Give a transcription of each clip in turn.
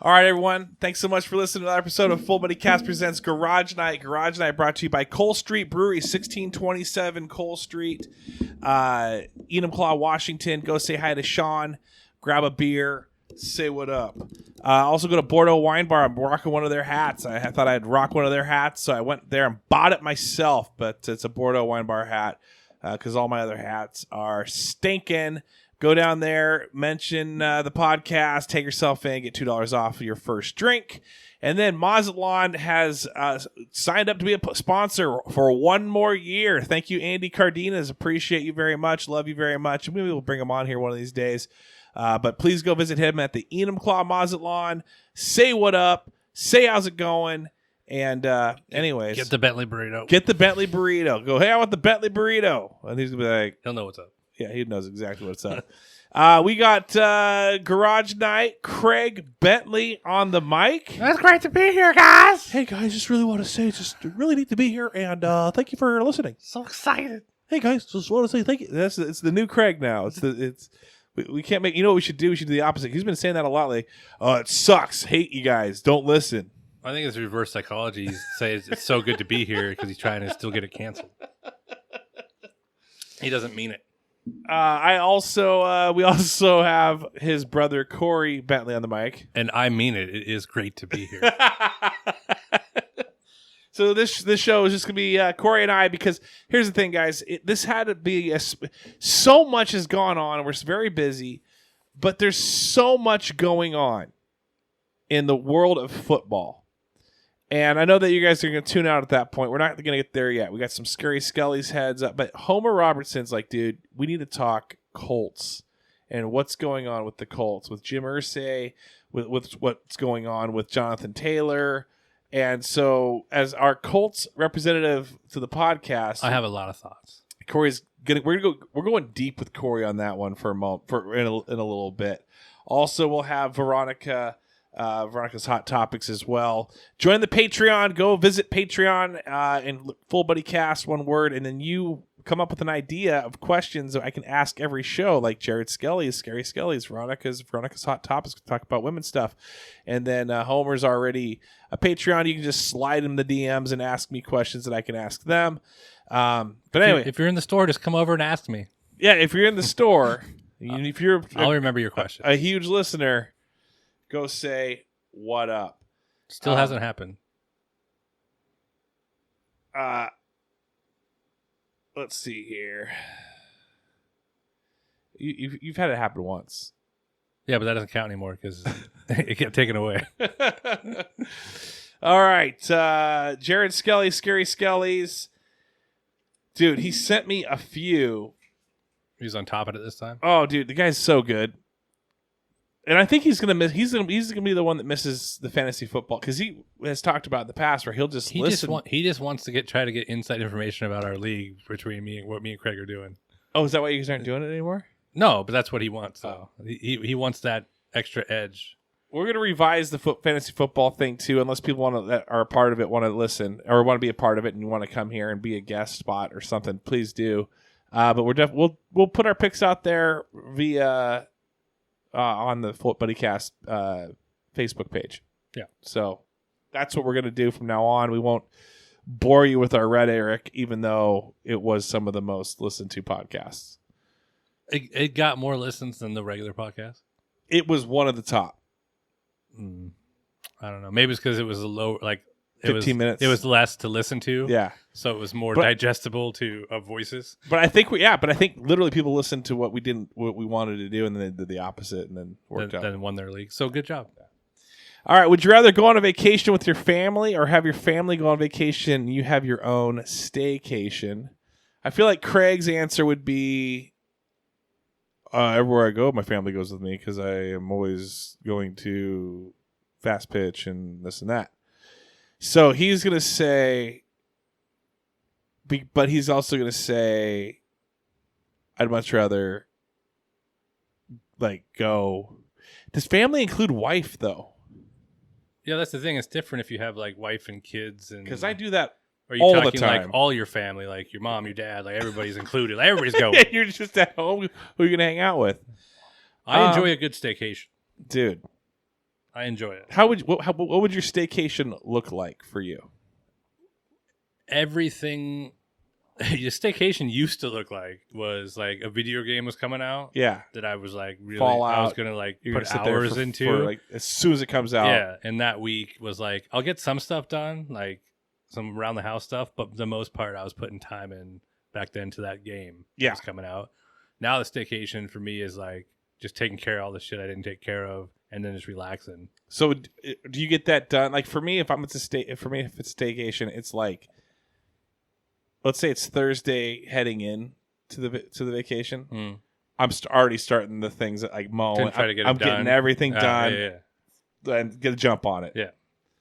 All right, everyone. Thanks so much for listening to another episode of Full Buddy Cast Presents Garage Night. Garage Night brought to you by Cole Street Brewery, 1627 Cole Street, Enumclaw, Washington. Go say hi to Sean. Grab a beer. Say what up. Also go to Bordeaux Wine Bar. I'm rocking one of their hats. I thought I'd rock one of their hats, so I went there and bought it myself. But it's a Bordeaux Wine Bar hat because all my other hats are stinking. Go down there, mention the podcast, take yourself in, get $2 off of your first drink. And then Mazatlan has signed up to be a sponsor for one more year. Thank you, Andy Cardenas. Appreciate you very much. Love you very much. Maybe we'll bring him on here one of these days. But please go visit him at the Enumclaw Mazatlan. Say what up. Say how's it going. And anyways. Get the Bentley burrito. Get the Bentley burrito. Go, hey, I want the Bentley burrito. And he's going to be like. He'll know what's up. Yeah, he knows exactly what's up. We got Garage Night, Craig Bentley on the mic. It's great to be here, guys. Hey, guys, just really want to say, just really neat to be here, and thank you for listening. So excited. Hey, guys, just want to say thank you. It's the new Craig now. We can't make, you know what we should do? We should do the opposite. He's been saying that a lot lately. Oh, it sucks. Hate you guys. Don't listen. I think it's reverse psychology. He says it's so good to be here because he's trying to still get it canceled. He doesn't mean it. We also have his brother Corey Bentley on the mic, and I mean it. It is great to be here. So this show is just gonna be Corey and I, because here's the thing, guys. This had to be so much has gone on, and we're very busy, but there's so much going on in the world of football. And I know that you guys are going to tune out at that point. We're not going to get there yet. We got some Skarrey Skelley's heads up. But Homer Robertson's like, dude, we need to talk Colts and what's going on with the Colts, with Jim Irsay, with what's going on with Jonathan Taylor. And so as our Colts representative to the podcast, I have a lot of thoughts. Corey's we're going deep with Corey on that one for a moment, in a little bit. Also, we'll have Veronica. Veronica's Hot Topics as well. Join the Patreon. Go visit Patreon and Full Buddy Cast, one word, and then you come up with an idea of questions that I can ask every show, like Jared Skelley's, Skarrey Skelley's, Veronica's Hot Topics, talk about women's stuff. And then Homer's already a Patreon. You can just slide him the DMs and ask me questions that I can ask them. But anyway. If you're in the store, just come over and ask me. Yeah, if you're in the store, if you're I'll remember your question. A huge listener, go say what up. Still hasn't happened. Let's see here. You've had it happen once. Yeah, but that doesn't count anymore because it got taken away. All right. Jared Skelley, Skarrey Skelley's. Dude, he sent me a few. He's on top of it this time. Oh, dude, the guy's so good. And I think he's gonna miss. He's gonna be the one that misses the fantasy football, because he has talked about in the past where he'll just listen. He just wants to try to get inside information about our league between what me and Craig are doing. Oh, is that why you guys aren't doing it anymore? No, but that's what he wants. So he wants that extra edge. We're gonna revise the fantasy football thing too, unless people that are a part of it want to listen or want to be a part of it and you want to come here and be a guest spot or something. Please do. But we'll put our picks out there via. On the Full Buddy Cast Facebook page. Yeah. So that's what we're going to do from now on. We won't bore you with our rhetoric, even though it was some of the most listened to podcasts. It got more listens than the regular podcast? It was one of the top. I don't know. Maybe it's because it was a low, 15 minutes. It was less to listen to. Yeah. So it was more digestible to voices. But I think literally people listened to what we wanted to do, and then they did the opposite, and then worked out. Then won their league. So good job. All right. Would you rather go on a vacation with your family or have your family go on vacation and you have your own staycation? I feel like Craig's answer would be everywhere I go, my family goes with me because I am always going to fast pitch and this and that. So he's going to say, but he's also going to say, I'd much rather go. Does family include wife though? Yeah, that's the thing. It's different if you have wife and kids, and because I do that. Are you all talking the time. all your family, your mom, your dad, everybody's included, everybody's going? You're just at home. Who are you going to hang out with? I enjoy a good staycation, dude. I enjoy it. What would your staycation look like for you? Everything your staycation used to look like was like a video game was coming out. Yeah. That I was like really Fallout. I was gonna like You're put gonna sit there hours for into like as soon as it comes out. Yeah. And that week was like I'll get some stuff done, like some around the house stuff, but the most part I was putting time in back then to that game that was coming out. Now the staycation for me is like just taking care of all the shit I didn't take care of and then just relaxing. So do you get that done? Like for me, if it's staycation, it's like, let's say it's Thursday heading in to the vacation. I'm already starting the things that like mowing. I'm getting everything done and get a jump on it. Yeah.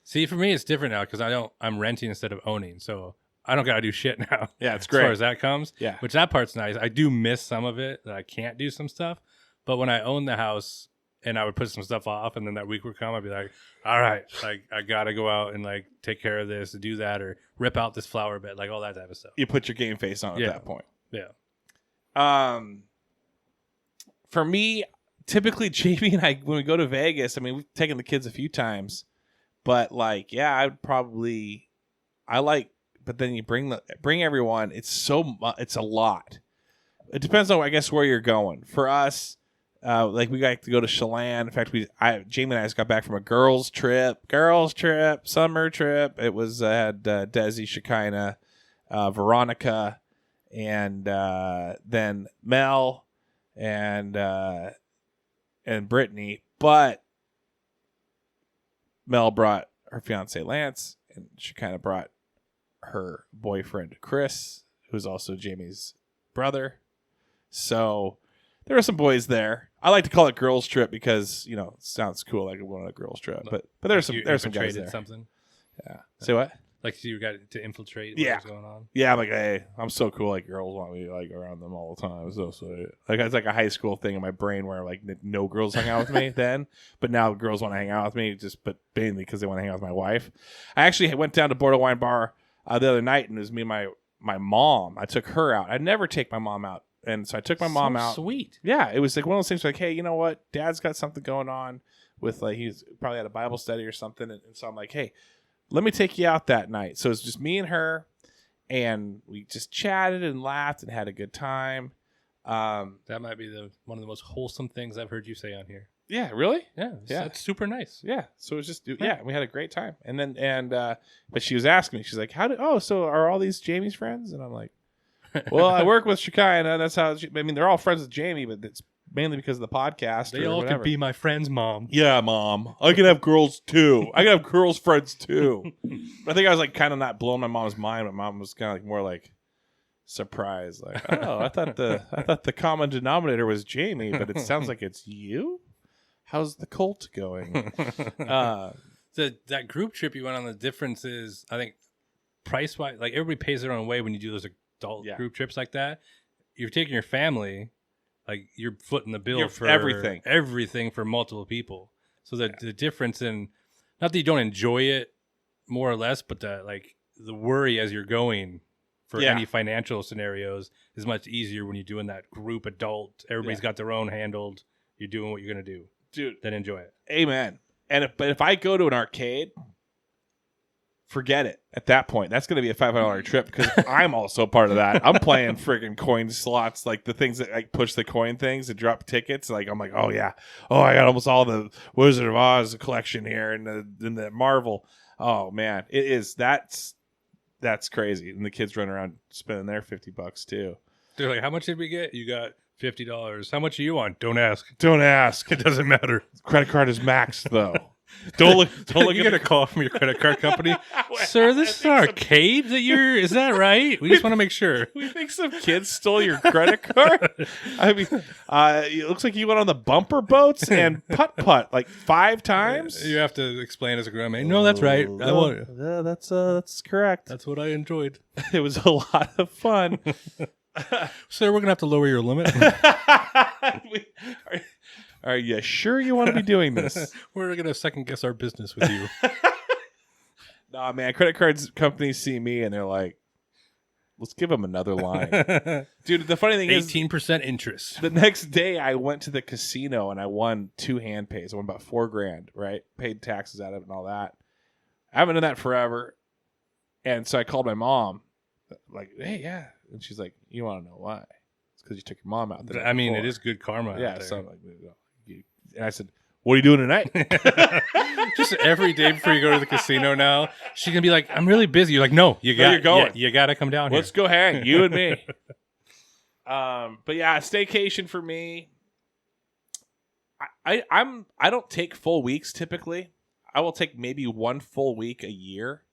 See, for me, it's different now because I'm renting instead of owning. So I don't got to do shit now. Yeah, it's great. As far as that comes. Yeah. Which that part's nice. I do miss some of it that I can't do some stuff. But when I owned the house and I would put some stuff off and then that week would come, I'd be like, all right, like I got to go out and like take care of this, do that, or rip out this flower bed, like all that type of stuff. You put your game face on at that point. Yeah. For me, typically Jamie and I, when we go to Vegas, I mean, we've taken the kids a few times, but like, yeah, but then you bring everyone. It's it's a lot. It depends on, I guess, where you're going. For us, like we got to go to Chelan. In fact, Jamie and I just got back from a girls trip, summer trip. It was had Desi, Shekinah, Veronica, and then Mel and Brittany. But Mel brought her fiance Lance, and Shekinah brought her boyfriend Chris, who's also Jamie's brother. So there were some boys there. I like to call it girls trip because, you know, it sounds cool, like going on a girls trip. But there's some guys there. Something. Yeah. Say what? Like you got to infiltrate what's going on. Yeah, I'm like, hey, I'm so cool. Like girls want me like around them all the time. So like it's like a high school thing in my brain where like no girls hung out with me then, but now girls want to hang out with me but mainly because they want to hang out with my wife. I actually went down to Bordeaux Wine Bar the other night, and it was me and my mom. I took her out. I'd never take my mom out. And so I took my mom out. Sweet. Yeah, it was like one of those things like, hey, you know what? Dad's got something going on with like he's probably at a Bible study or something. And so I'm like, hey, let me take you out that night. So it's just me and her, and we just chatted and laughed and had a good time. That might be one of the most wholesome things I've heard you say on here. Yeah, really? Yeah, that's super nice. Yeah, so it was just we had a great time. And then but she was asking me, she's like, so are all these Jamie's friends? And I'm like, well, I work with Shekinah. That's how. They're all friends with Jamie, but it's mainly because of the podcast. They all could be my friends, Mom. Yeah, Mom. I can have girls too. I can have girls friends too. I think I was like kind of not blowing my mom's mind, but Mom was kind of like more like surprised, like, oh, I thought the common denominator was Jamie, but it sounds like it's you. How's the cult going? So that group trip you went on, the difference is, I think, price wise, like everybody pays their own way when you do those adult group trips like that. You're taking your family, like you're footing the bill for everything for multiple people. So the difference in, not that you don't enjoy it more or less, but the worry as you're going for any financial scenarios is much easier when you're doing that group adult. Everybody's got their own handled. You're doing what you're gonna do, dude. Then enjoy it. Amen. But if I go to an arcade, forget it. At that point, that's going to be a $500 trip because I'm also part of that. I'm playing friggin' coin slots, like the things that like push the coin things and drop tickets. Like I'm like, oh yeah, I got almost all the Wizard of Oz collection here and the Marvel. Oh man, it is that's crazy. And the kids run around spending their $50 too. They're like, how much did we get? You got $50. How much are you on? Don't ask. It doesn't matter. Credit card is maxed though. Don't look. You get a call from your credit card company, sir. This is an arcade that you're. Is that right? We just want to make sure. We think some kids stole your credit card. I mean, it looks like you went on the bumper boats and putt like 5 times. You have to explain as a grown man. No, that's right. That's correct. That's what I enjoyed. It was a lot of fun. Sir, we're gonna have to lower your limit. Are you sure you want to be doing this? We're going to second guess our business with you. Nah, man. Credit cards companies see me and they're like, let's give him another line. Dude, the funny thing is 18% interest. The next day I went to the casino and I won 2 hand pays. I won about $4,000, right? Paid taxes out of it and all that. I haven't done that forever. And so I called my mom, like, hey, yeah. And she's like, you want to know why? It's because you took your mom out there. I mean, it is good karma out there. So I'm like, and I said, what are you doing tonight? Just every day before you go to the casino now, she's going to be like, I'm really busy. You're like, no, you're going. You got to come down here. Let's go hang, you and me. But yeah, staycation for me. I don't take full weeks typically. I will take maybe 1 full week a year.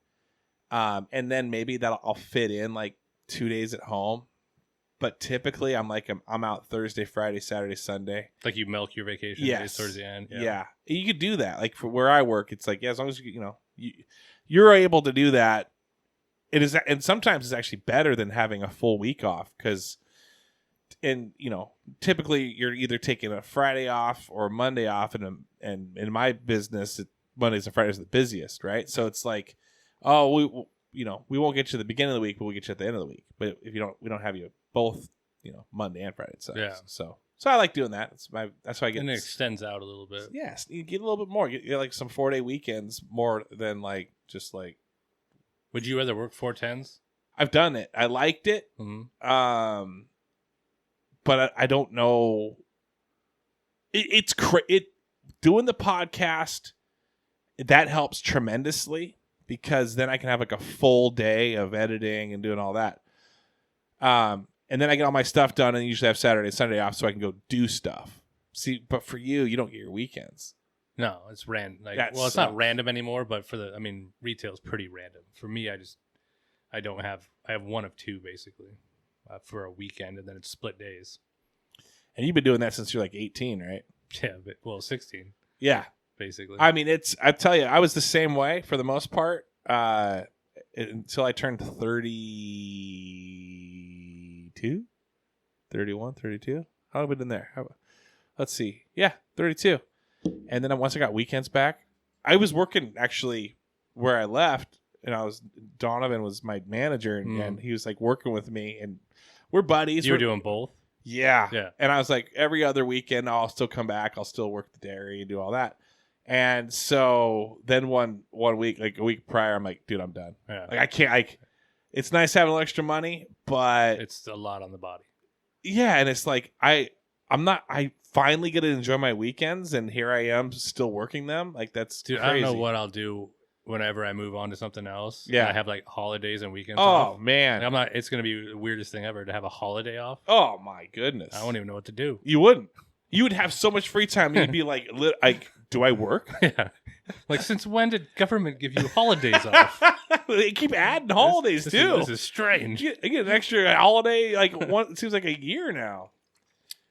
And then maybe I'll fit in like 2 days at home. But typically, I'm out Thursday, Friday, Saturday, Sunday. Like you milk your vacation days towards the end. Yeah, you could do that. Like for where I work, it's like as long as you're able to do that. It is, and sometimes it's actually better than having a full week off because, typically you're either taking a Friday off or a Monday off, and in my business, Mondays and Fridays are the busiest, right? So it's like, oh, we won't get you at the beginning of the week, but we'll get you at the end of the week. But if we don't have you both, Monday and Friday. So so I like doing that. That's why I get. And it extends out a little bit. Yes, you get a little bit more. You get like some 4-day weekends more than like just like. Would you rather work 4/10s? I've done it. I liked it. Mm-hmm. But I don't know. It's doing the podcast. That helps tremendously because then I can have like a full day of editing and doing all that. And then I get all my stuff done and usually have Saturday and Sunday off so I can go do stuff. See, but for you don't get your weekends. No, it's random. It's not random anymore, but retail's pretty random. For me, I have one of two basically for a weekend and then it's split days. And you've been doing that since you're like 18, right? Yeah, 16. Yeah. Basically. I mean, I tell you, I was the same way for the most part until I turned 32, 31, 32. How have I been in there? Let's see. Yeah, 32. And then once I got weekends back, I was working actually where I left, and Donovan was my manager, and he was like working with me, and we're buddies. You were doing both? Yeah. Yeah. And I was like, every other weekend, I'll still come back. I'll still work the dairy and do all that. And so then one week, like a week prior, I'm like, dude, I'm done. Yeah. Like I can't. It's nice having a little extra money, but it's a lot on the body. Yeah, and it's like I finally get to enjoy my weekends, and here I am still working them. Like that's dude. Crazy. I don't know what I'll do whenever I move on to something else. Yeah, I have like holidays and weekends. Oh man, It's gonna be the weirdest thing ever to have a holiday off. Oh my goodness, I won't even know what to do. You wouldn't. You would have so much free time. You'd be like, do I work? Yeah. Like, since when did government give you holidays off? They keep adding holidays too. This is strange. I get an extra holiday it seems like a year now.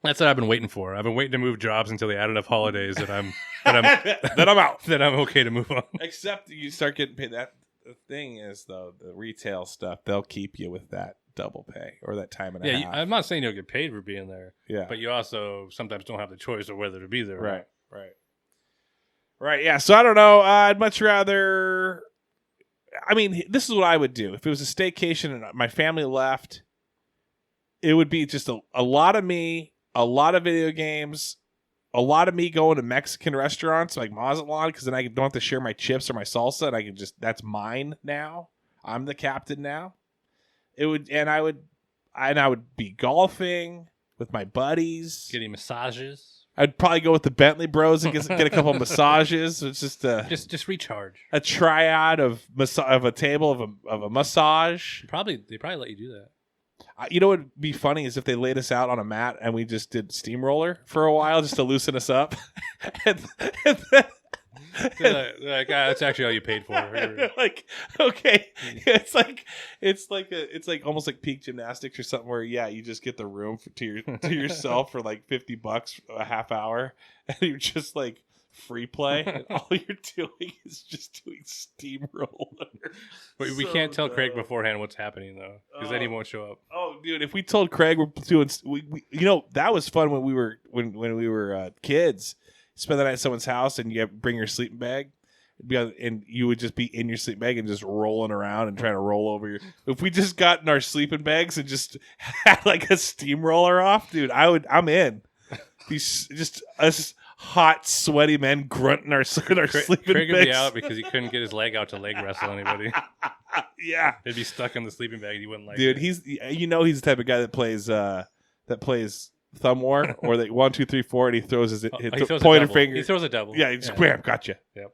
That's what I've been waiting for. I've been waiting to move jobs until they add enough holidays that I'm out. That I'm okay to move on. Except you start getting paid. The thing is though, the retail stuff, they'll keep you with that double pay or that time and a half. I'm not saying you'll get paid for being there. Yeah. But you also sometimes don't have the choice of whether to be there. Right. Yeah. So I don't know. I'd much rather. I mean, this is what I would do if it was a staycation and my family left. It would be just a lot of me, a lot of video games, a lot of me going to Mexican restaurants like Mazatlan because then I don't have to share my chips or my salsa, and I can that's mine now. I'm the captain now. I would be golfing with my buddies, getting massages. I'd probably go with the Bentley bros and get a couple of massages. It's just recharge. A triad of a table of a massage. They probably let you do that. You know what would be funny is if they laid us out on a mat and we just did steamroller for a while just to loosen us up. and then, that's actually all you paid for. Like, okay, it's like almost like peak gymnastics or something where you just get the room to yourself for like $50 a half hour, and you're just like free play, and all you're doing is just doing steamroller. But we can't tell Craig beforehand what's happening though, because then he won't show up. Oh, dude, if we told Craig we're doing, that was fun when we were kids. Spend the night at someone's house and you bring your sleeping bag. And you would just be in your sleep bag and just rolling around and trying to roll over your. If we just got in our sleeping bags and just had like a steamroller off, dude, I'm in. Just us hot, sweaty men grunting in our sleeping Craig would bags. be out because he couldn't get his leg out to leg wrestle anybody. Yeah, he'd be stuck in the sleeping bag. He wouldn't like. Dude, it. he's the type of guy that plays thumb war or like 1, 2, 3, 4, and he throws his pointer finger. He throws a double. Yeah, he's bam, gotcha. Yep,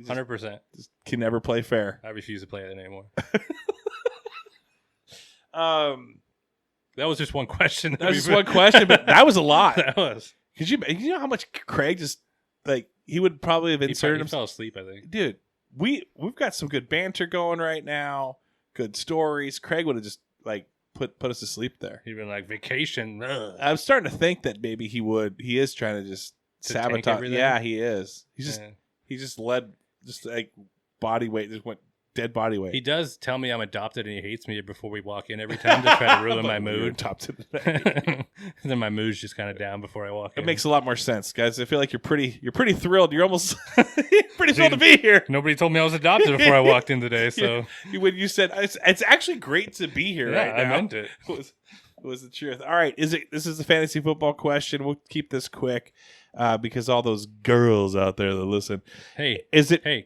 100%. Just can never play fair. I refuse to play it anymore. That was just one question. That was just one question, but that was a lot. That was. Could you know how much Craig just like he would probably have inserted himself. He fell asleep, I think. Dude, we've got some good banter going right now. Good stories. Craig would have just like put us to sleep there. He'd been like vacation. Ugh. I'm starting to think that maybe he would. He is trying to just sabotage. Yeah, he is. He just led just like body weight just went dead body weight. He does tell me I'm adopted and he hates me before we walk in every time to try to ruin my mood. Adopted. And then my mood's just kind of down before I walk in. It makes a lot more sense, guys. I feel like you're pretty thrilled. You're almost pretty thrilled to be here. Nobody told me I was adopted before I walked in today, so when you said it's actually great to be here right now. I meant it. It was the truth. All right, this is the fantasy football question. We'll keep this quick because all those girls out there that listen. Hey,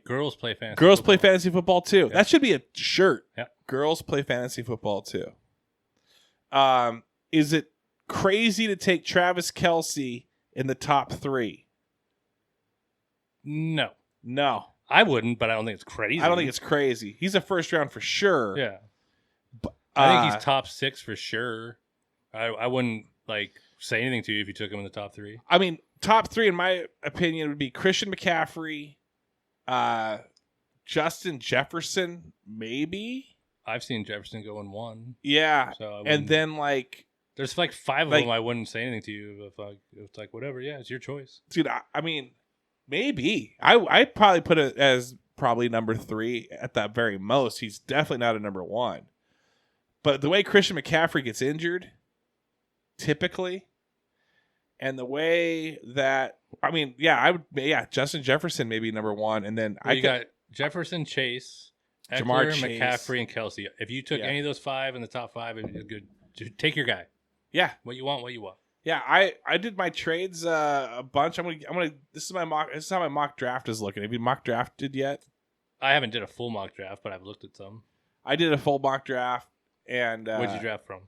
girls play fantasy. Girls play fantasy football too. Yeah. That should be a shirt. Yeah. Girls play fantasy football too. Is it crazy to take Travis Kelce in the top 3? No. I wouldn't, but I don't think it's crazy. I don't think it's crazy. He's a first round for sure. Yeah. But, I think he's top 6 for sure. I wouldn't like say anything to you if you took him in the top 3. I mean, top 3 in my opinion would be Christian McCaffrey, Justin Jefferson, maybe. I've seen Jefferson go in 1. Yeah, so and then like there's like 5 of them. I wouldn't say anything to you if it's like whatever. Yeah, it's your choice, dude. I mean, maybe I'd probably put it as probably number 3 at that very most. He's definitely not a number 1. But the way Christian McCaffrey gets injured, typically, and the way that Justin Jefferson maybe number 1, and then you got Jefferson, Chase, Jamar Eckler, Chase, McCaffrey, and Kelce. If you took any of those 5 in the top 5, it's good. Just take your guy. Yeah, what you want. Yeah, I did my trades a bunch. I'm gonna. This is how my mock draft is looking. Have you mock drafted yet? I haven't did a full mock draft, but I've looked at some. I did a full mock draft, and where'd you draft from?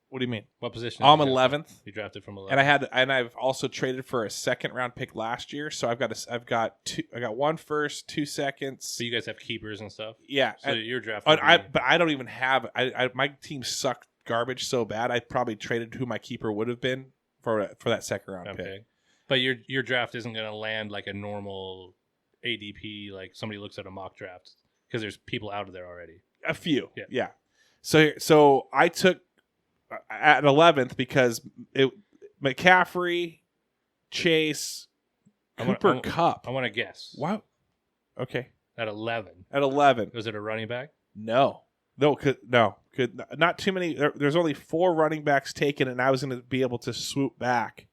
What do you mean? What position? I'm 11th. You drafted from 11th. And I've also traded for a second round pick last year, so I've got 1 first, 2 seconds. So you guys have keepers and stuff. Yeah. So your draft. But I don't even have. My team sucked garbage so bad. I probably traded who my keeper would have been for that second round pick. But your draft isn't going to land like a normal ADP, like somebody looks at a mock draft because there's people out of there already. A few. Yeah. So I took at 11th because McCaffrey, Chase, Cooper Kupp. I want to guess. Wow. Okay. At 11. Was it a running back? No. Not too many. There's only 4 running backs taken, and I was going to be able to swoop back.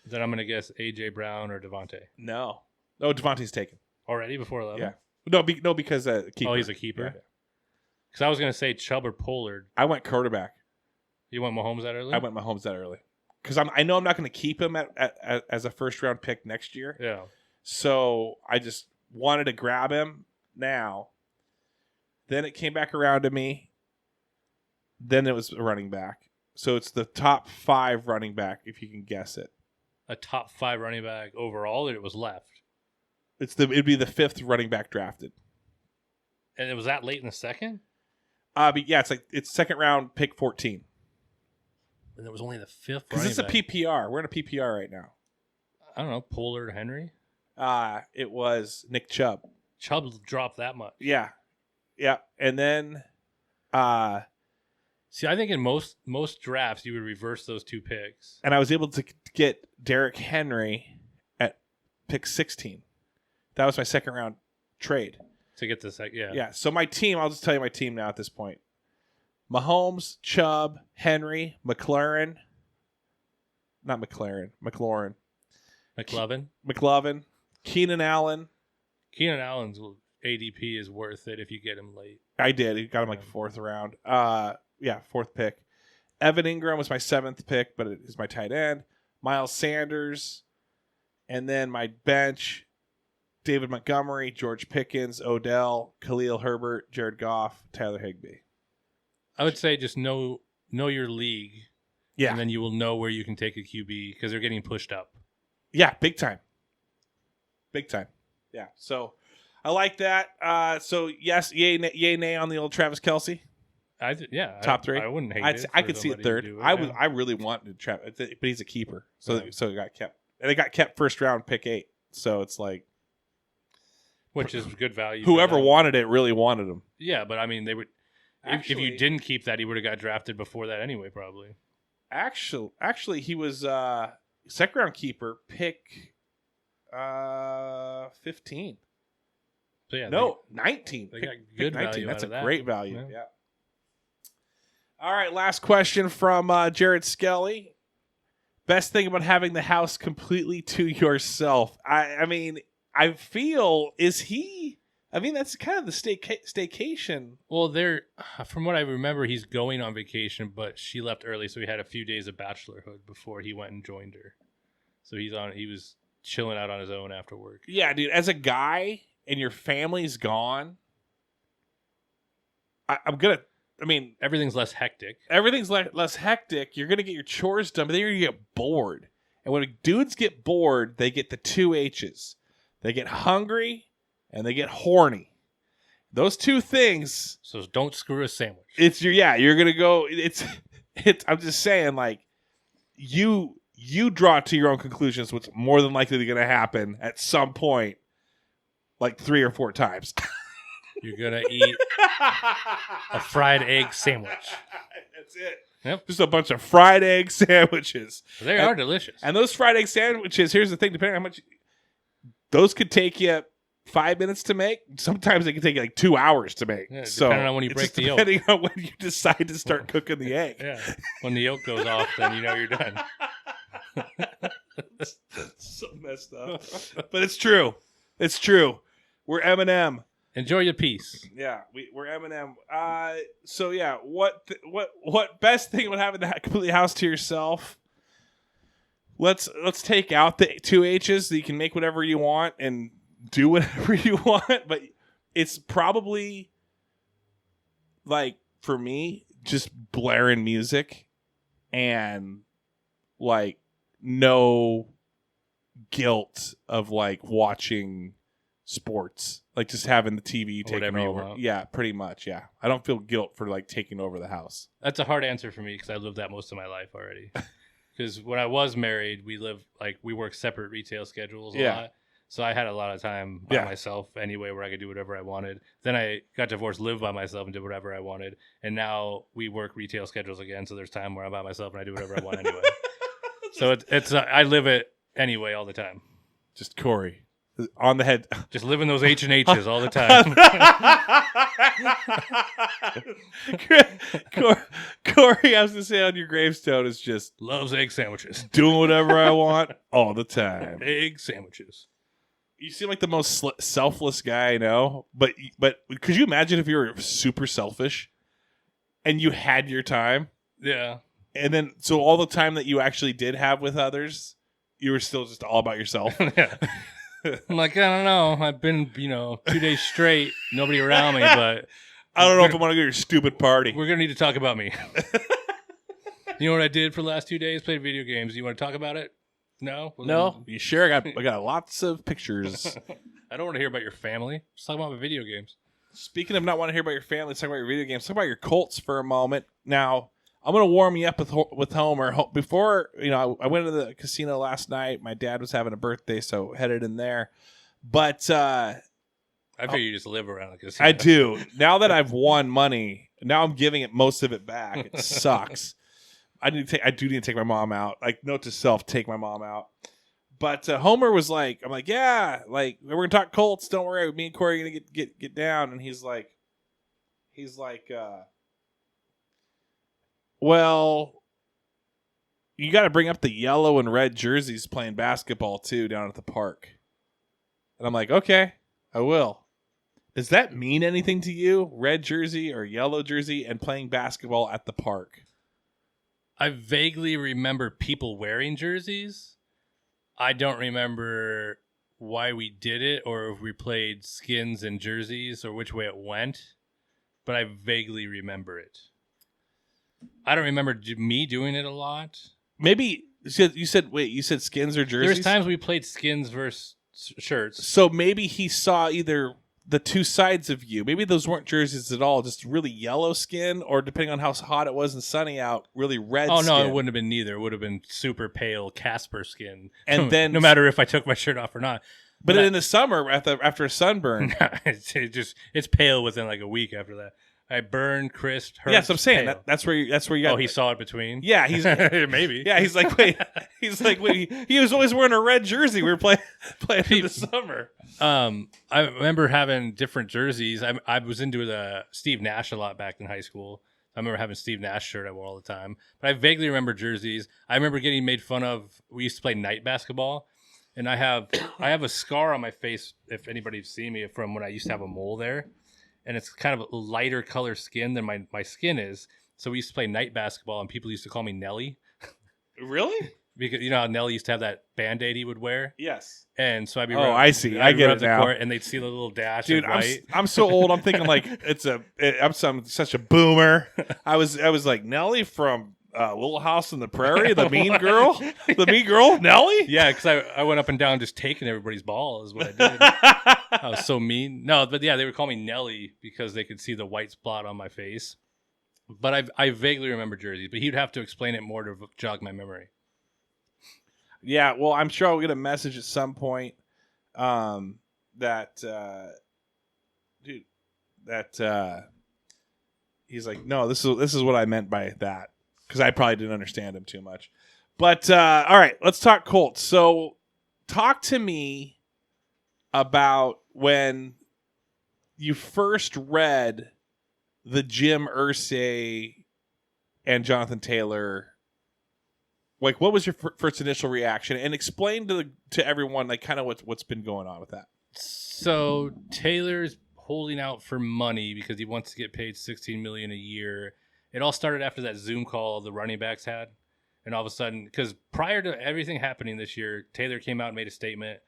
Then I'm going to guess A.J. Brown or Devontae. No, Devontae's taken. Already before 11? Yeah. No, because keeper. Oh, he's a keeper? Because I was going to say Chubb or Pollard. I went quarterback. You went Mahomes that early? I went Mahomes that early. Because I know I'm not going to keep him as a first-round pick next year. Yeah. So I just wanted to grab him now. Then it came back around to me. Then it was a running back. So it's the top 5 running back, if you can guess it. A top 5 running back overall, or it was left? It'd be the 5th running back drafted. And it was that late in the second? But yeah, it's second round pick 14. And it was only the 5th. Because it's a PPR. We're in a PPR right now. I don't know, Pollard, Henry. It was Nick Chubb. Chubb dropped that much. Yeah, and then, see, I think in most drafts you would reverse those 2 picks. And I was able to get Derrick Henry at pick 16. That was my second round trade. To get this, yeah. Yeah, so my team, I'll just tell you my team now at this point. Mahomes, Chubb, Henry, McLaurin, Keenan Allen, Keenan Allen's ADP is worth it if you get him late. I did. He got him like 4th round. Yeah, 4th pick. Evan Ingram was my 7th pick, but it is my tight end. Miles Sanders. And then my bench, David Montgomery, George Pickens, Odell, Khalil Herbert, Jared Goff, Tyler Higbee. I would say just know your league. Yeah. And then you will know where you can take a QB because they're getting pushed up. Yeah, big time. Big time. Yeah. So I like that. So yes, yay, nay on the old Travis Kelce. Top 3. I wouldn't hate it. I could see it 3rd. I really wanted Travis, but he's a keeper, so it got kept, and it got kept 1st round, pick 8. So it's like, which is good value. Whoever wanted it really wanted him. Yeah, but I mean, they would. If you didn't keep that, he would have got drafted before that anyway, probably. Actually, he was 2nd round keeper, pick 15. So yeah, 19. They got good 19. Value. That's a great value. Yeah. All right, last question from Jared Skelley. Best thing about having the house completely to yourself. I mean, I feel that's kind of the staycation. Well, from what I remember, he's going on vacation, but she left early, so he had a few days of bachelorhood before he went and joined her. So he was chilling out on his own after work. Yeah, dude. As a guy and your family's gone, everything's less hectic. Everything's less hectic. You're gonna get your chores done, but then you're gonna get bored. And when dudes get bored, they get the 2 H's. They get hungry and they get horny. Those 2 things. So don't screw a sandwich. You're gonna go. It's. I'm just saying, like, you draw to your own conclusions what's more than likely going to happen at some point, like 3 or 4 times. You're going to eat a fried egg sandwich. That's it. Yep. Just a bunch of fried egg sandwiches. They are delicious. And those fried egg sandwiches, here's the thing, depending on how much, those could take you 5 minutes to make. Sometimes they can take you like 2 hours to make. Yeah, depending on when you break the yolk. Depending on when you decide to start cooking the egg. Yeah. When the yolk goes off, then you know you're done. So messed up. But it's true. It's true. We're Eminem. Enjoy your peace. Yeah, we're Eminem. So yeah, what best thing about having the completely house to yourself? Let's take out the 2 H's so you can make whatever you want and do whatever you want. But it's probably, like, for me, just blaring music and like no guilt of like watching sports, like just having the TV taken over. Yeah, pretty much. Yeah, I don't feel guilt for like taking over the house. That's a hard answer for me because I lived that most of my life already. Because when I was married, we worked separate retail schedules a lot. So I had a lot of time by myself anyway where I could do whatever I wanted. Then I got divorced, lived by myself, and did whatever I wanted. And now we work retail schedules again, so there's time where I'm by myself and I do whatever I want anyway. So it's I live it anyway all the time. Just Corey. On the head. Just living those H&H's all the time. Corey has to say on your gravestone is just loves egg sandwiches. Doing whatever I want all the time. Egg sandwiches. You seem like the most selfless guy I know. But could you imagine if you were super selfish and you had your time? Yeah. And then so all the time that you actually did have with others, you were still just all about yourself. Yeah. I'm like, I don't know. I've been, 2 days straight, nobody around me, but I don't know if I want to go to your stupid party. We're going to need to talk about me. You know what I did for the last 2 days? Played video games. You want to talk about it? No? No? You sure? I got lots of pictures. I don't want to hear about your family. Let's talk about my video games. Speaking of not wanting to hear about your family, let's talk about your video games. Let's talk about your Colts for a moment. Now, I'm going to warm you up with Homer. Before, I went to the casino last night. My dad was having a birthday, so headed in there. But I figure you just live around the casino. I do. Now that I've won money, now I'm giving it most of it back. It sucks. I do need to take my mom out. Like, note to self, take my mom out. But Homer was like, I'm like, yeah, like we're gonna talk Colts. Don't worry, me and Corey are gonna get down. And he's like, well, you got to bring up the yellow and red jerseys playing basketball too down at the park. And I'm like, okay. I will. Does that mean anything to you? Red jersey or yellow jersey and playing basketball at the park? I vaguely remember people wearing jerseys. I don't remember why we did it or if we played skins and jerseys or which way it went, but I vaguely remember it. I don't remember me doing it a lot. Maybe you said skins or jerseys? There's times we played skins versus shirts. So maybe he saw either the two sides of you. Maybe those weren't jerseys at all, just really yellow skin, or depending on how hot it was and sunny out, really red skin. Oh, no, it wouldn't have been neither. It would have been super pale Casper skin. And then, no matter if I took my shirt off or not. But in the summer, after a sunburn. it's pale within like a week after that. I burned, crisped, hurt. Yes, I'm saying that's where you got. Oh, he saw it between. Yeah, he's maybe. Yeah, he's like, wait. He was always wearing a red jersey. We were playing in the summer. I remember having different jerseys. I was into the Steve Nash a lot back in high school. I remember having Steve Nash shirt I wore all the time. But I vaguely remember jerseys. I remember getting made fun of. We used to play night basketball, and I have a scar on my face. If anybody's seen me from when I used to have a mole there. And it's kind of a lighter color skin than my skin is. So we used to play night basketball, and people used to call me Nelly. Really? Because you know how Nelly used to have that Band-Aid he would wear? Yes. And so I'd be I see. I get it now. And they'd see the little dash Dude, of white. I'm so old. I'm thinking like I'm such a boomer. I was like Nelly from Little House on the Prairie, the mean girl, Nelly. Yeah, because I went up and down just taking everybody's ball is what I did. I was so mean. No, but yeah, they would call me Nelly because they could see the white spot on my face. But I vaguely remember jerseys, but he'd have to explain it more to jog my memory. Yeah, well, I'm sure I'll get a message at some point he's like, no, this is what I meant by that, because I probably didn't understand him too much. But all right, let's talk Colts. So talk to me about when you first read the Jim Irsay and Jonathan Taylor. Like, what was your first initial reaction? And explain to everyone, like, kind of what's been going on with that. So Taylor's holding out for money because he wants to get paid $16 million a year. It all started after that Zoom call the running backs had, and all of a sudden, because prior to everything happening this year, Taylor came out and made a statement.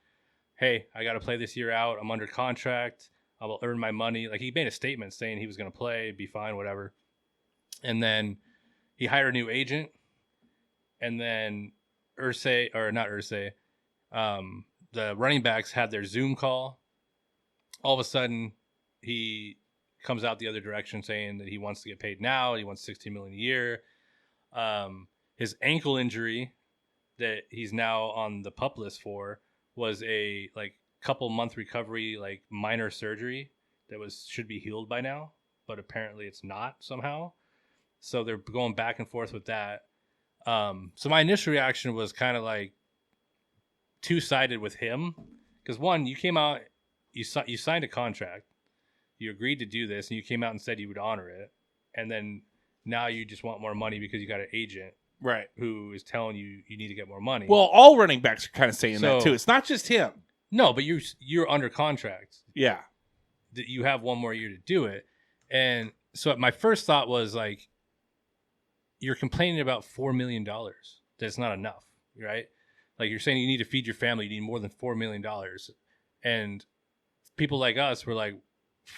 Hey, I got to play this year out. I'm under contract. I will earn my money. Like, he made a statement saying he was going to play, be fine, whatever. And then he hired a new agent. And then the running backs had their Zoom call. All of a sudden, he comes out the other direction saying that he wants to get paid now. He wants $16 million a year. His ankle injury that he's now on the PUP list for was a couple month recovery, like minor surgery that should be healed by now, but apparently it's not somehow. So they're going back and forth with that. So my initial reaction was kind of like two-sided with him, because one, you came out, you signed a contract, you agreed to do this, and you came out and said you would honor it, and then now you just want more money because you got an agent, right, who is telling you need to get more money. Well, all running backs are kind of saying that too. It's not just him. No, but you're under contract. Yeah, that you have one more year to do it, and so my first thought was like, you're complaining about $4 million. That's not enough, right? Like, you're saying you need to feed your family. You need more than $4 million. And people like us were like,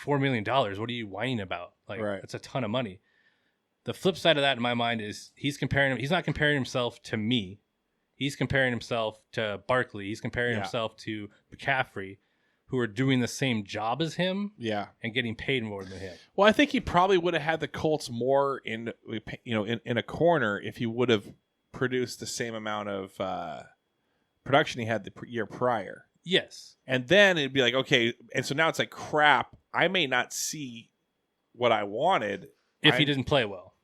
$4 million? What are you whining about? Like, right. That's a ton of money. The flip side of that in my mind is he's not comparing himself to me. He's comparing himself to Barkley. He's comparing himself to McCaffrey, who are doing the same job as him, and getting paid more than him. Well, I think he probably would have had the Colts more in a corner if he would have produced the same amount of production he had the year prior. Yes, and then it'd be like, okay, and so now it's like, crap, I may not see what I wanted if he didn't play well.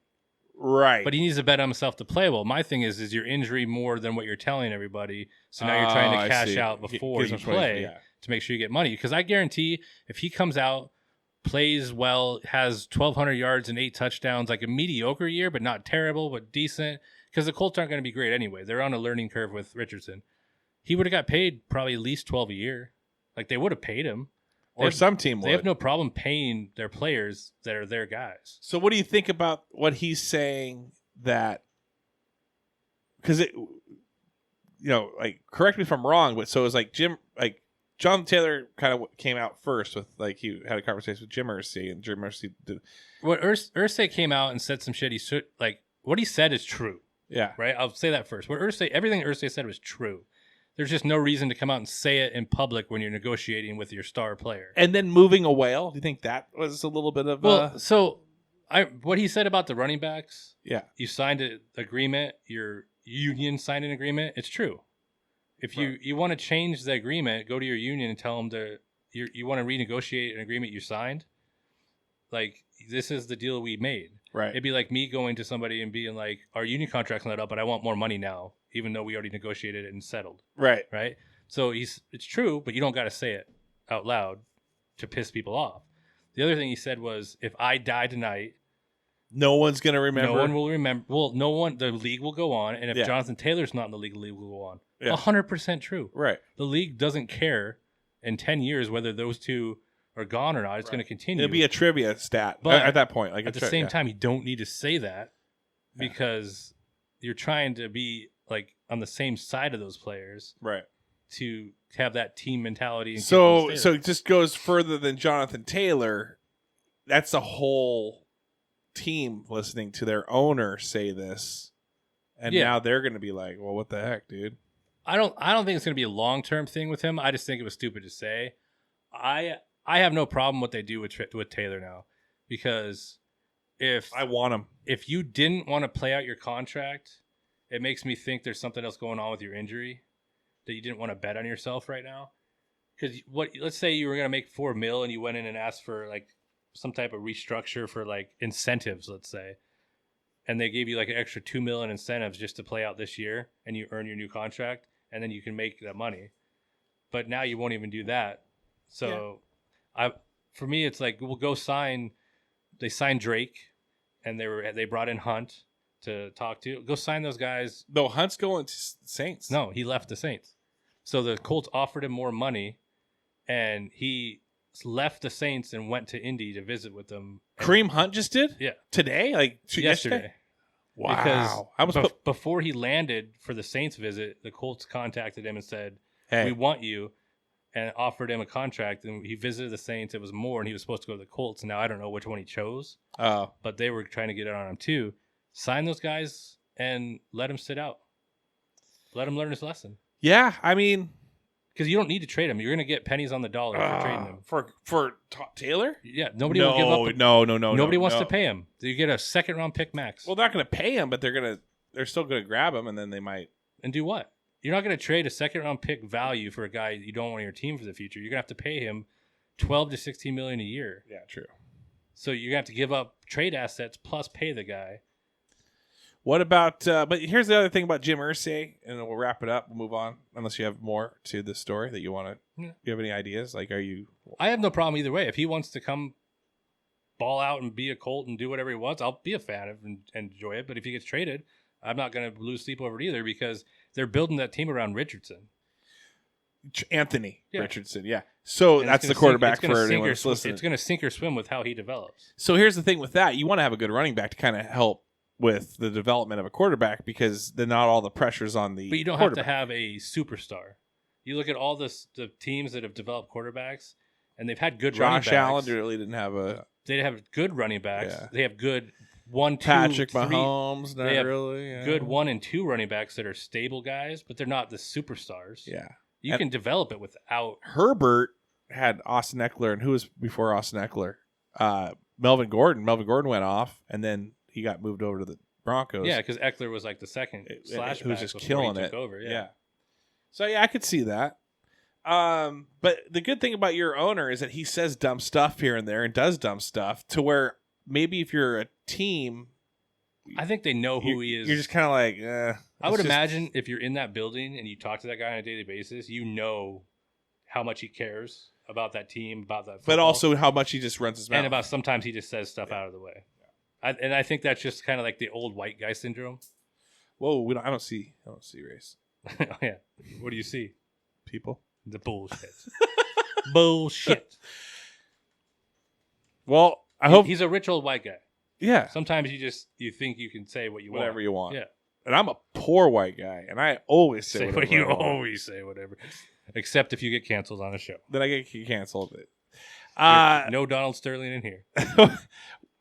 Right. But he needs to bet on himself to play well. My thing is your injury more than what you're telling everybody? So now you're trying to cash out before you play. To make sure you get money. Because I guarantee if he comes out, plays well, has 1,200 yards and 8 touchdowns, like a mediocre year, but not terrible, but decent, because the Colts aren't going to be great anyway. They're on a learning curve with Richardson. He would have got paid probably at least $12 a year. Like, they would have paid him. Or some team would. They have no problem paying their players that are their guys. So what do you think about what he's saying that, because it, like, correct me if I'm wrong, but so it was like Jonathan Taylor kind of came out first with, like, he had a conversation with Jim Irsay, and Jim Irsay did. What Irsay came out and said some shit. Like, what he said is true. Yeah. Right? I'll say that first. Everything Irsay said was true. There's just no reason to come out and say it in public when you're negotiating with your star player. And then moving a whale. Do you think that was a little bit of what he said about the running backs? Yeah. You signed an agreement. Your union signed an agreement. It's true. If you want to change the agreement, go to your union and tell them you want to renegotiate an agreement you signed. Like, this is the deal we made. Right. It'd be like me going to somebody and being like, our union contract's not up, but I want more money now, even though we already negotiated it and settled. Right. Right. So it's true, but you don't got to say it out loud to piss people off. The other thing he said was, if I die tonight, no one's going to remember. No one will remember. Well, no one, the league will go on. And if Jonathan Taylor's not in the league will go on. Yeah. 100% true. Right. The league doesn't care in 10 years whether those two are gone or not. It's going to continue. It'll be a trivia stat but at that point. Like, at the same time, you don't need to say that because you're trying to be, like, on the same side of those players. Right. To have that team mentality. And so it just goes further than Jonathan Taylor. That's the whole team listening to their owner say this. And now they're going to be like, well, what the heck, dude? I don't think it's going to be a long-term thing with him. I just think it was stupid to say. I have no problem what they do with Taylor now, because if I want him, if you didn't want to play out your contract, it makes me think there's something else going on with your injury that you didn't want to bet on yourself right now. Because let's say you were going to make $4 million and you went in and asked for, like, some type of restructure for, like, incentives, let's say, and they gave you, like, an extra $2 million incentives just to play out this year, and you earn your new contract, and then you can make that money. But now you won't even do that. So for me, it's like, we'll go sign. They signed Drake, and they brought in Hunt to talk to. Go sign those guys. No, Hunt's going to Saints. No, he left the Saints. So the Colts offered him more money, and he left the Saints and went to Indy to visit with them. Kareem Hunt just did? Yeah. Today? Like yesterday. Wow. Because before he landed for the Saints visit, the Colts contacted him and said, hey, we want you, and offered him a contract. And he visited the Saints. It was more, and he was supposed to go to the Colts. Now I don't know which one he chose. Oh. But they were trying to get it on him too. Sign those guys and let him sit out. Let him learn his lesson. Yeah, I mean, because you don't need to trade him. You're going to get pennies on the dollar for trading him. For Taylor? Yeah, nobody will give up. No. Nobody wants to pay him. You get a second-round pick max. Well, they're not going to pay him, but they're still going to grab him, and then they might. And do what? You're not going to trade a second-round pick value for a guy you don't want on your team for the future. You're going to have to pay him $12 to $16 million a year. Yeah, true. So you're going to have to give up trade assets plus pay the guy. What about, but here's the other thing about Jim Irsay, and then we'll wrap it up. We'll move on, unless you have more to this story that you want to, do you have any ideas? Like, I have no problem either way. If he wants to come ball out and be a Colt and do whatever he wants, I'll be a fan of and enjoy it. But if he gets traded, I'm not going to lose sleep over it either, because they're building that team around Richardson. Anthony Richardson, yeah. So that's the quarterback for anyone that's listening. It's going to sink or swim with how he develops. So here's the thing with that. You want to have a good running back to kind of help with the development of a quarterback, because then not all the pressure's on the But you don't have to have a superstar. You look at all the teams that have developed quarterbacks, and they've had good running backs. Josh Allen really didn't have a... They have good running backs. Yeah. They have good 1, 2, Patrick 3. Mahomes, not they have really. Yeah. Good 1 and 2 running backs that are stable guys, but they're not the superstars. Yeah. You can develop it without... Herbert had Austin Eckler, and who was before Austin Eckler? Melvin Gordon. Melvin Gordon went off, and then he got moved over to the Broncos. Yeah, because Eckler was like the second slash who was just killing it. Over. Yeah. So yeah, I could see that. But the good thing about your owner is that he says dumb stuff here and there and does dumb stuff to where maybe if you're a team, I think they know who he is. You're just kind of like, I would imagine if you're in that building and you talk to that guy on a daily basis, you know how much he cares about that team, about that football. But also how much he just runs his mouth. And about sometimes he just says stuff out of the way. And I think that's just kind of like the old white guy syndrome. Whoa, I don't see race. Oh, yeah. What do you see? People. The bullshit. Bullshit. Well, I hope he's a rich old white guy. Yeah. Sometimes you think you can say what you want. Whatever you want. Yeah. And I'm a poor white guy, and I always say whatever what you I want. always say whatever. Except if you get canceled on a show. Then I get canceled. No Donald Sterling in here.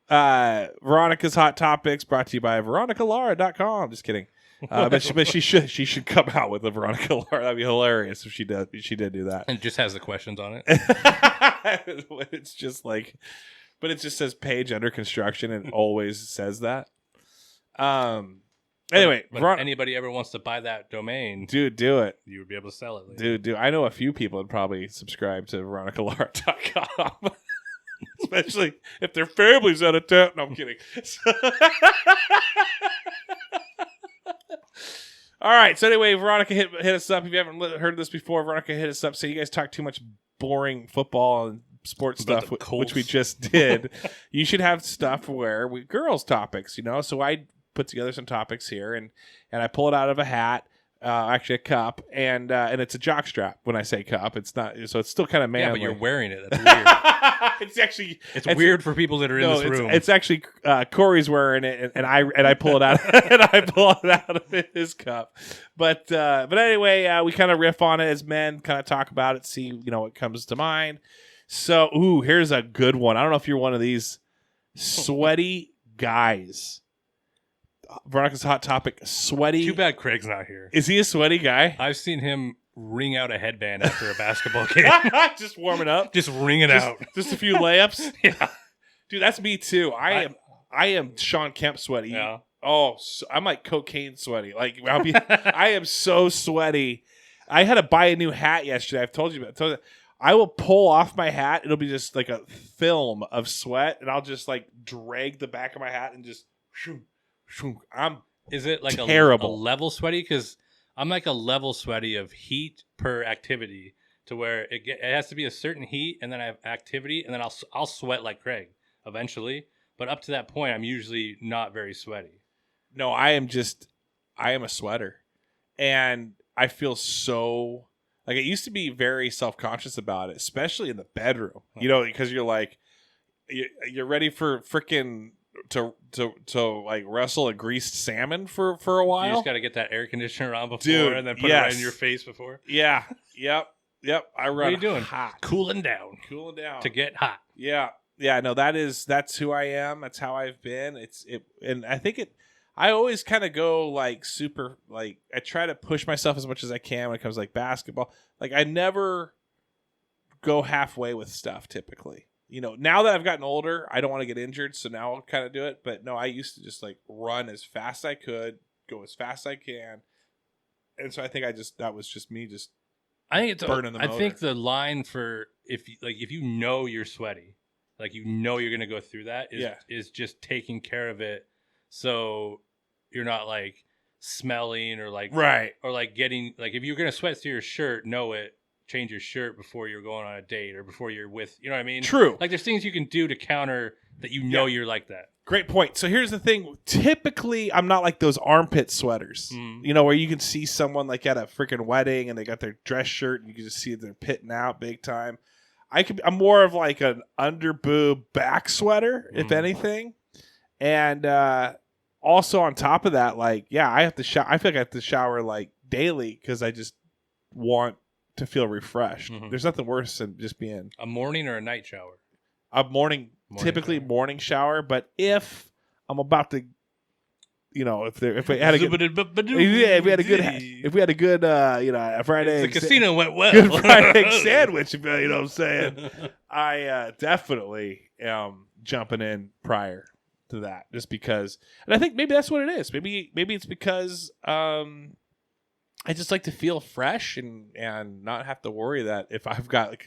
Veronica's Hot Topics brought to you by veronicalara.com. Just kidding. But she should come out with a Veronica Lara. That'd be hilarious if she did do that. And it just has the questions on it. It's just like, but it just says page under construction and always says that. Anyway, but if anybody ever wants to buy that domain, dude, do it. You would be able to sell it later. Dude, I know a few people would probably subscribe to veronicalara.com. Especially if their family's out of town. No, I'm kidding. All right. So anyway, Veronica hit us up. If you haven't heard this before, Veronica hit us up. So you guys talk too much boring football and sports stuff, which we just did. You should have stuff where girls topics, So I put together some topics here, and I pull it out of a hat. Actually, a cup, and it's a jock strap. When I say cup, it's not, so it's still kind of manly. Yeah, but you're wearing it. That's weird. it's weird for people that are in this room. It's actually Corey's wearing it, and I pull it out, and I pull it out of his cup. But anyway, we kind of riff on it as men, kind of talk about it, see what comes to mind. So, here's a good one. I don't know if you're one of these sweaty guys. Veronica's Hot Topic, sweaty. Too bad Craig's not here. Is he a sweaty guy? I've seen him wring out a headband after a basketball game. Just warming up. Just wring it out. Just a few layups. Yeah. Dude, that's me too. I am Sean Kemp sweaty. Yeah. Oh, I'm like cocaine sweaty. Like I am so sweaty. I had to buy a new hat yesterday. I've told you about. I will pull off my hat. It'll be just like a film of sweat, and I'll just like drag the back of my hat and just. Is it like terrible. A level sweaty? Because I'm like a level sweaty of heat per activity, to where it has to be a certain heat, and then I have activity, and then I'll sweat like Craig eventually. But up to that point, I'm usually not very sweaty. No, I am a sweater, and I feel so like I used to be very self-conscious about it, especially in the bedroom. Because you're like you're ready for freaking. To like wrestle a greased salmon for a while. You just got to get that air conditioner on before, and then put it right in your face before. Yeah. Yep. I run. What are you doing? Hot. Cooling down to get hot. Yeah. No, that's who I am. That's how I've been. And I think I always kind of go like super, like I try to push myself as much as I can when it comes to like basketball. Like I never go halfway with stuff typically. Now that I've gotten older, I don't want to get injured, so now I'll kind of do it. But no, I used to just like run as fast as I could, go as fast as I can, and so I think that was just me just. I think it's burning the motor. I think the line for if you're sweaty, like you're gonna go through that is just taking care of it, so you're not like smelling or like right or like getting like if you're gonna sweat through your shirt, change your shirt before you're going on a date or before you're with, you know what I mean? True. Like there's things you can do to counter that you're like that. Great point. So here's the thing. Typically, I'm not like those armpit sweaters, where you can see someone like at a freaking wedding and they got their dress shirt and you can just see they're pitting out big time. I'm more of like an under boob back sweater, if anything. And also on top of that, like, I have to shower. I feel like I have to shower like daily because I just want to feel refreshed. There's nothing worse than just being a morning or a night shower. A morning typically shower. Morning shower, but if I'm about to, if we had a good a Friday, the casino went well. Good Friday egg sandwich. You know what I'm saying? I definitely am jumping in prior to that, just because, and I think maybe that's what it is. Maybe it's because I just like to feel fresh and not have to worry that if I've got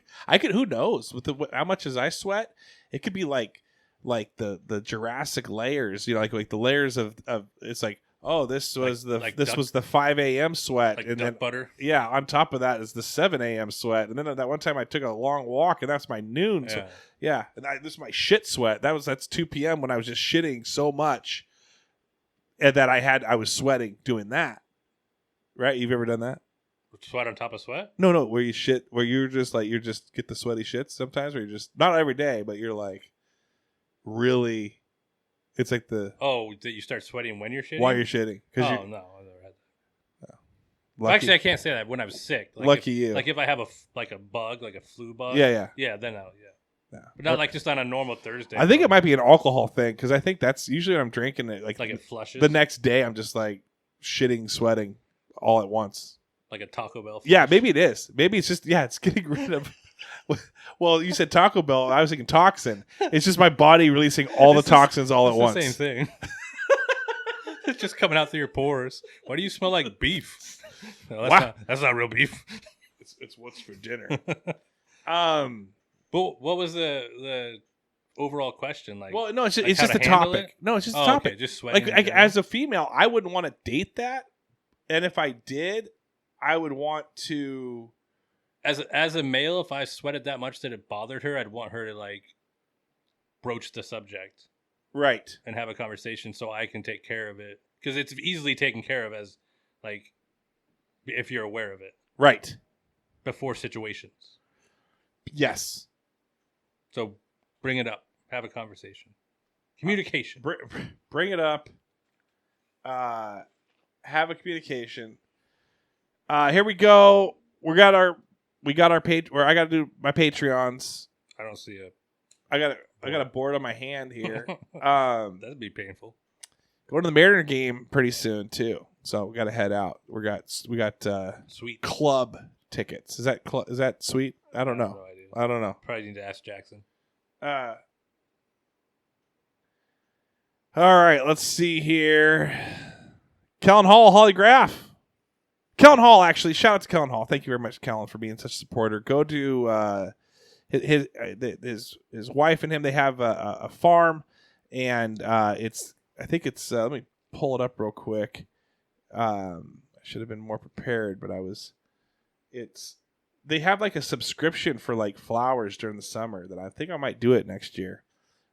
who knows with how much as I sweat, it could be like the Jurassic layers, like the layers of it's like, oh, this was was the 5 a.m. sweat, like and duck then butter. Yeah, on top of that is the 7 a.m. sweat, and then that one time I took a long walk and that's my noon. Yeah. So, yeah, and this is my shit sweat. That's 2 p.m. when I was just shitting so much, and that I was sweating doing that. Right? You've ever done that? Sweat on top of sweat? No. Where you just get the sweaty shits sometimes, where you're just not every day, but you're like, really. It's like the that you start sweating when you're shitting. While you're shitting? No, I've never had that. Lucky. Actually, I can't say that when I was sick. Like Lucky you. Like if I have a bug, like a flu bug. Yeah. Then I'll. Yeah. But not like just on a normal Thursday. I think it might be an alcohol thing because I think that's usually when I'm drinking it. Like it flushes. The next day, I'm just like shitting, sweating all at once. Like a Taco Bell flush. Yeah, maybe it is. Maybe it's just it's getting rid of. Well, you said Taco Bell. I was thinking toxin. It's just my body releasing all the toxins all at once. The same thing. It's just coming out through your pores. Why do you smell like beef? No, that's not real beef. It's what's for dinner. But what was the overall question? Like, well, no, it's just, like it's just a topic. No, it's just a topic. Okay, just sweating. Like as a female, I wouldn't want to date that, and if I did, I would want to. As a male, if I sweated that much that it bothered her, I'd want her to like broach the subject, right, and have a conversation so I can take care of it because it's easily taken care of as like if you're aware of it, right, before situations. Yes. So bring it up, have a conversation, communication. Bring it up. Have a communication. Here we go. We got our page where I got to do my Patreons. I don't see it. I got a board on my hand here. That'd be painful. Going to the Mariner game pretty soon too, so we got to head out. We got sweet club tickets. Is that sweet? I don't know. I don't know. Probably need to ask Jackson. All right, let's see here. Kellen Hall, Holly Graff. Kellen Hall, actually, shout out to Kellen Hall. Thank you very much, Kellen, for being such a supporter. Go to his wife and him. They have a farm, and I think it's. Let me pull it up real quick. I should have been more prepared, but they have like a subscription for like flowers during the summer that I think I might do it next year.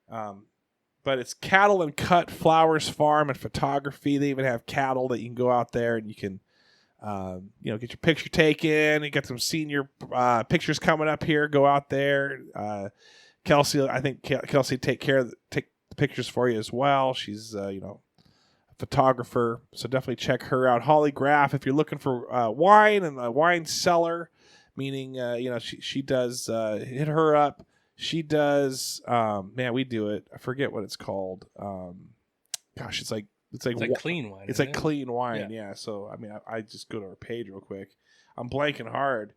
But it's Cattle and Cut Flowers Farm and Photography. They even have cattle that you can go out there and you can, get your picture taken. You got some senior pictures coming up here. Go out there. Kelsey, I think Kelsey take the pictures for you as well. She's a photographer, so definitely check her out. Holly Graff, if you're looking for wine and a wine cellar, meaning she does hit her up. She does we do it. I forget what it's called. It's like clean wine. It's like clean wine, yeah. So I just go to her page real quick. I'm blanking hard.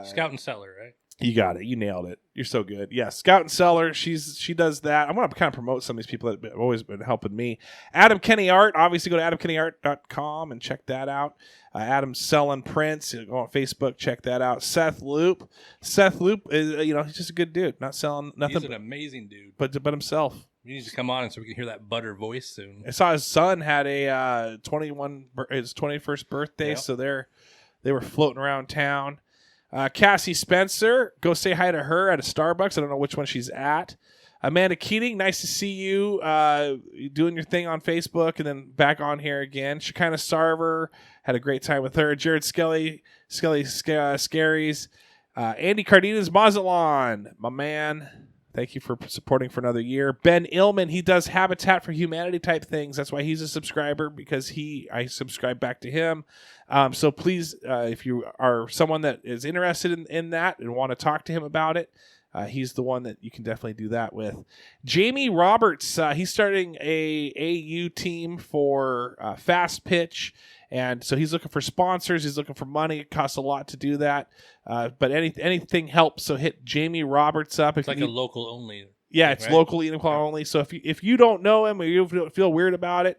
Scout and Cellar, right? You got it. You nailed it. You're so good. Yeah, Scout and Cellar. She does that. I'm going to kind of promote some of these people that have always been helping me. Adam Kenny Art. Obviously, go to adamkennyart.com and check that out. Adam's selling prints. Go on Facebook. Check that out. Seth Loop. Seth Loop is he's just a good dude. Not selling nothing. He's an amazing dude. But himself. You need to come on so we can hear that butter voice soon. I saw his son had his 21st birthday, so they were floating around town. Cassie Spencer, go say hi to her at a Starbucks. I don't know which one she's at. Amanda Keating, nice to see you doing your thing on Facebook and then back on here again. Shekinah Sarver, had a great time with her. Jared Skelley Scarries. Andy Cardenas Mazatlan, my man. Thank you for supporting for another year. Ben Illman, he does Habitat for Humanity type things. That's why he's a subscriber, because I subscribe back to him. So please, if you are someone that is interested in that and want to talk to him about it, he's the one that you can definitely do that with. Jamie Roberts, he's starting a AU team for Fast Pitch. And so he's looking for sponsors. He's looking for money. It costs a lot to do that. But anything helps. So hit Jamie Roberts up. It's like a local only. Yeah, it's local Enumclaw only. So if you don't know him or you feel weird about it,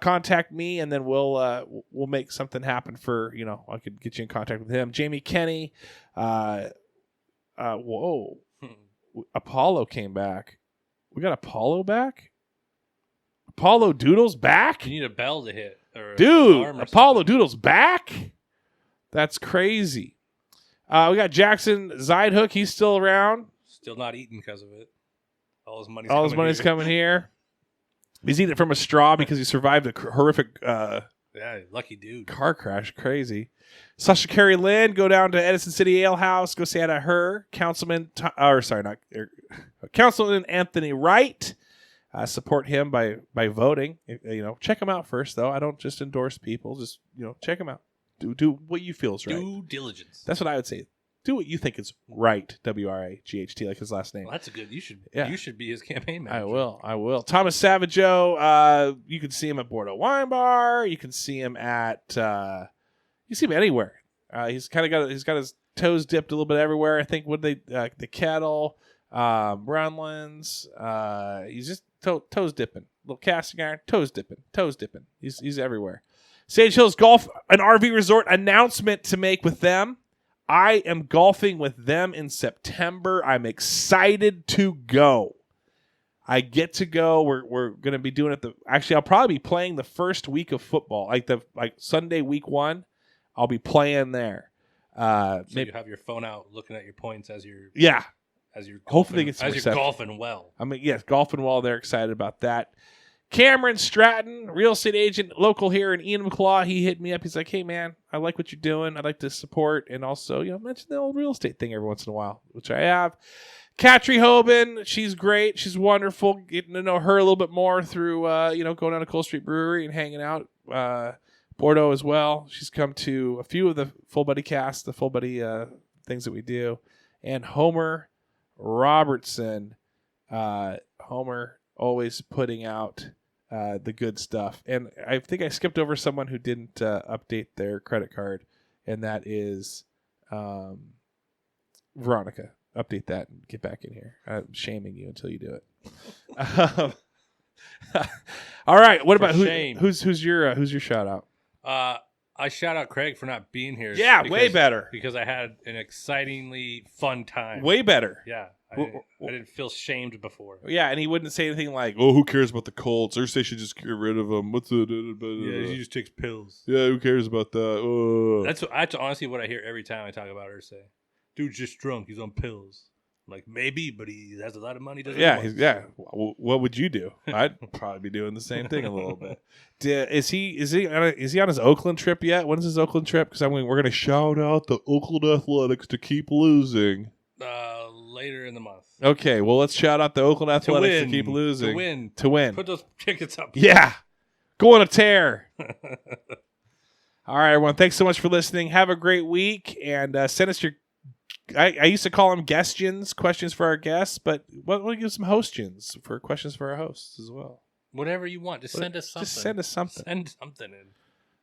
contact me and then we'll make something happen for, I could get you in contact with him. Jamie Kenny. Apollo came back. We got Apollo back? Apollo Doodle's back? You need a bell to hit. Dude, Apollo Doodle's back? That's crazy. We got Jackson Zeidhook. He's still around. Still not eating because of it. All his money's coming here. He's eating it from a straw because he survived a horrific Yeah, lucky dude. Car crash, crazy. Sasha Carey Lynn, go down to Edison City Ale House, go say hi to her. Councilman Anthony Wright. Support him by voting. Check him out first, though. I don't just endorse people. Just check him out. Do what you feel is right. Due diligence. That's what I would say. Do what you think is right. WRIGHT, like his last name. Well, that's a good. You should be his campaign manager. I will. Thomas Savageau. You can see him at Bordeaux Wine Bar. You can see him at. You see him anywhere. He's got his toes dipped a little bit everywhere. I think the kettle, Brownlands. He's just toes dipping. Little casting iron, toes dipping. He's everywhere. Sage Hills Golf and RV Resort announcement to make with them. I am golfing with them in September. I'm excited to go. I get to go. We're going to be doing it. Actually, I'll probably be playing the first week of football, like Sunday week 1. I'll be playing there. So you have your phone out, looking at your points as you're hopefully get some reception. Golfing well. I mean, yes, golfing well. They're excited about that. Cameron Stratton, real estate agent, local here in Enumclaw. He hit me up. He's like, "Hey man, I like what you're doing. I'd like to support and also, mention the old real estate thing every once in a while," which I have. Katry Hoban, she's great. She's wonderful. Getting to know her a little bit more through, going down to Coal Street Brewery and hanging out. Bordeaux as well. She's come to a few of the Full Buddy cast, the Full Buddy things that we do. And Homer Robertson. Homer always putting out the good stuff. And I think I skipped over someone who didn't update their credit card, and that is Veronica. Update that and get back in here. I'm shaming you until you do it. All right. What about who's your shout out? I shout out Craig for not being here. Yeah, way better. Because I had an excitingly fun time. Way better. Yeah. I didn't feel shamed before. Yeah, and he wouldn't say anything like, "Oh, who cares about the Colts? They should just get rid of them. What's it?" Yeah, he just takes pills. Yeah, who cares about that? That's honestly what I hear every time I talk about Ursay. Dude's just drunk. He's on pills. Like, maybe, but he has a lot of money. What would you do? I'd probably be doing the same thing a little bit. Is he on his Oakland trip yet? When's his Oakland trip? Because we're going to shout out the Oakland Athletics to keep losing. Later in the month. Okay, well, let's shout out the Oakland Athletics to keep losing. To win. Put those tickets up. Yeah. Go on a tear. All right, everyone. Thanks so much for listening. Have a great week. And send us your... I used to call them guestions, questions for our guests, but we'll give some hostgens for questions for our hosts as well. Whatever you want. Just send us something. Send something in.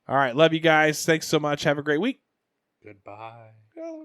All right. Love you guys. Thanks so much. Have a great week. Goodbye. Yeah.